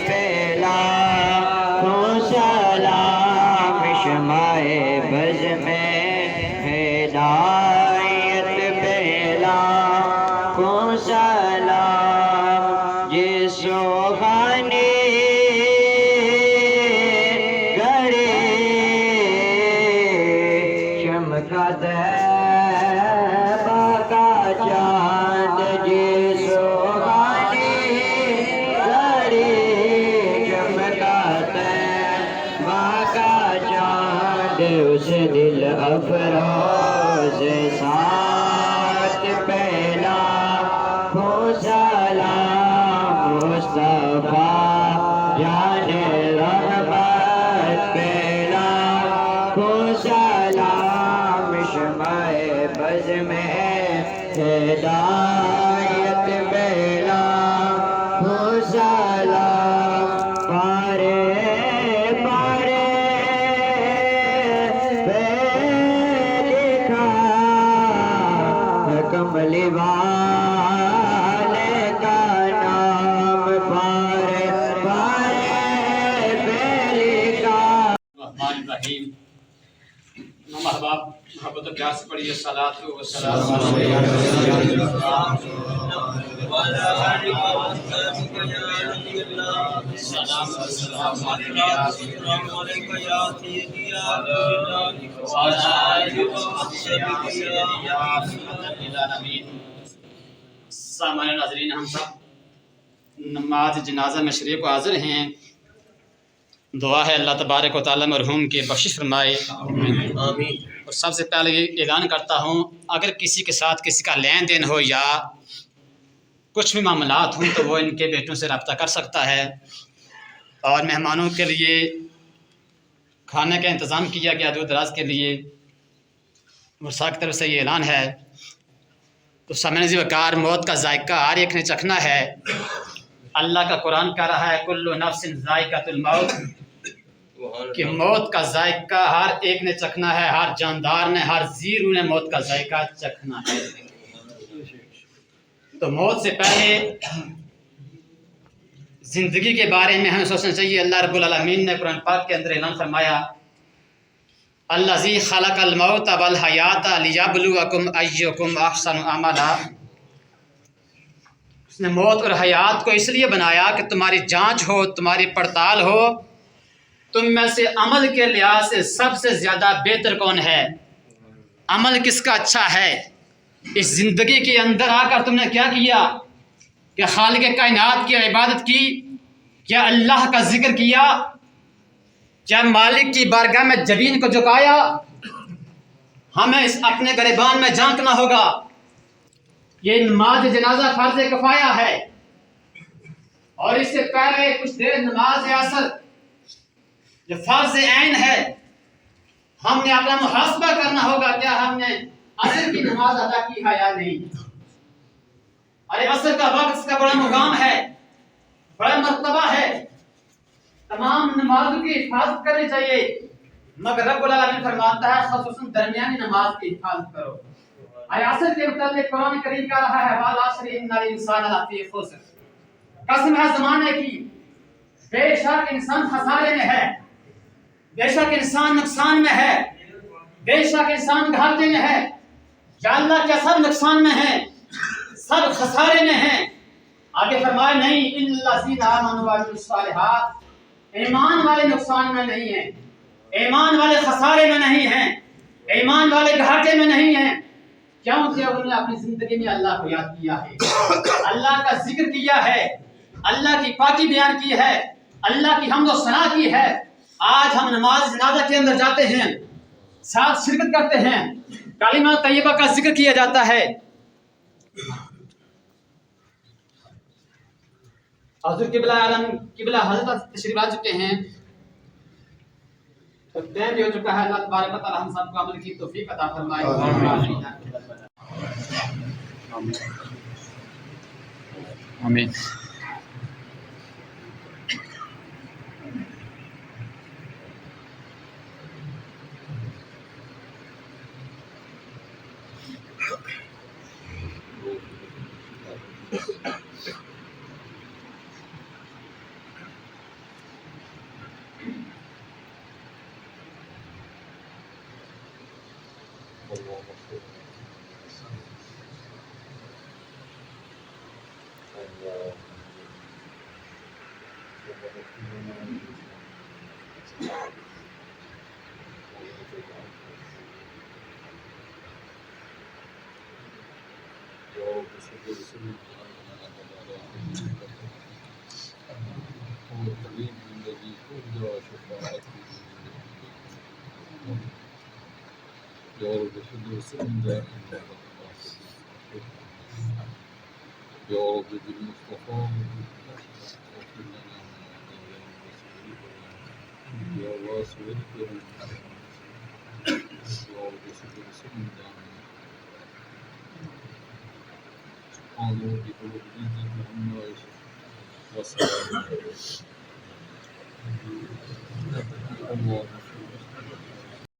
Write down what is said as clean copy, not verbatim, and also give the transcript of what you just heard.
بیلا کو سلام شمائے بز میں ہدایت بیلا کو سلام جس روحانی گھڑی چمکا طیبہ کا چاند جس روحانی گھڑی چمکا طیبہ کا چاند اس دل افروز ساتھ پہلا ہو سلام مصطفیٰ جان رحمت پہلا ہو سلام شمائے بز میں ہدایت پہلا ہو سلام پارے پارے پہ لکھا کملی والے کا نام پارے پارے پہ لکھا الرحمن الرحیم محبت و پیار سے پڑھیے صلاۃ و سلام سامعین ناظرین، ہم سب نماز جنازہ میں شریک و حاضر ہیں۔ دعا ہے اللہ تبارک و تعالیٰ مرحوم کی بخشش فرمائے، آمین۔ اور سب سے پہلے یہ اعلان کرتا ہوں، اگر کسی کے ساتھ کسی کا لین دین ہو یا کچھ بھی معاملات ہوں تو وہ ان کے بیٹوں سے رابطہ کر سکتا ہے۔ اور مہمانوں کے لیے کھانے کا انتظام کیا گیا دور دراز کے لیے، ورثاء کی طرف سے یہ اعلان ہے۔ تو سامعین وقار، موت کا ذائقہ ہر ایک نے چکھنا ہے۔ اللہ کا قرآن کہہ رہا ہے کل نفس ذائقۃ الموت، کہ موت کا ذائقہ ہر ایک نے چکھنا ہے، ہر جاندار نے، ہر زیرو نے موت کا ذائقہ چکھنا ہے۔ تو موت سے پہلے زندگی کے بارے میں ہمیں سوچنا چاہیے۔ اللہ رب العالمین نے قرآن پاک کے اندر اعلان فرمایا الذی خلق الموت والحیات لیبلوکم ایکم احسن عملا۔ اس نے موت اور حیات کو اس لیے بنایا کہ تمہاری جانچ ہو، تمہاری پڑتال ہو، تم میں سے عمل کے لحاظ سے سب سے زیادہ بہتر کون ہے، عمل کس کا اچھا ہے۔ اس زندگی کے اندر آ کر تم نے کیا کیا کہ خالق کائنات کی عبادت کی، کیا اللہ کا ذکر کیا، کیا مالک کی بارگاہ میں جبین کو جھکایا۔ ہمیں اس اپنے گریبان میں جھانکنا ہوگا۔ یہ نماز جنازہ فرض کفایہ ہے، اور اس سے پہلے کچھ دیر نماز عصر جو فرض عین ہے، ہم نے اپنا محاسبہ کرنا ہوگا، کیا ہم نے عصر کی نماز ادا کی ہے یا نہیں۔ ارے عصر کا وقت اس کا بڑا مقام ہے، بڑا مرتبہ ہے، تمام نمازوں کی حفاظت کرنی چاہیے، مگر رب العالمین فرماتا ہے خصوصاً درمیانی نماز کی حفاظت کرو۔ عصر کے متعلق قرآن کریم کہہ رہا ہے والعصر ان الانسان لفی خسر، قسم ہے زمانے کی، بے شک انسان خسارے میں ہے، بے شک انسان نقصان میں ہے، بے شک انسان گھاٹے میں ہے۔ یا اللہ کیا سب نقصان میں ہیں، سب خسارے میں ہیں؟ آگے فرمایا نہیں ان الذین آمنوا وعملوا الصالحات، ایمان والے نقصان میں نہیں ہیں، ایمان والے خسارے میں نہیں ہیں، ایمان والے گھاٹے میں نہیں ہیں۔ کیونکہ انہوں نے اپنی زندگی میں اللہ کو یاد کیا ہے، اللہ کا ذکر کیا ہے، اللہ کی پاکی بیان کی ہے، اللہ کی حمد و ثنا کی ہے۔ آج ہم نماز جنازہ کے اندر جاتے ہیں، ساتھ شرکت کرتے ہیں، کلمہ طیبہ کا ذکر کیا جاتا ہے۔ حضور قبلہ عالم قبلہ حضرت تشریف لا چکے ہیں، تو ٹائم بھی ہو چکا ہے۔ اللہ تبارک و تعالی ہم سب کو عمل کی توفیق عطا فرمائے۔ آمین۔ هو الطبيب الذي ترجى شفاعته يا رب صل وسلم دائما يا رب بالمصطفى اغفر لنا يا واسع الكرم يا رب صل وسلم دائما سبحان ربك رب العزة عما يصفون وسلام على المرسلين.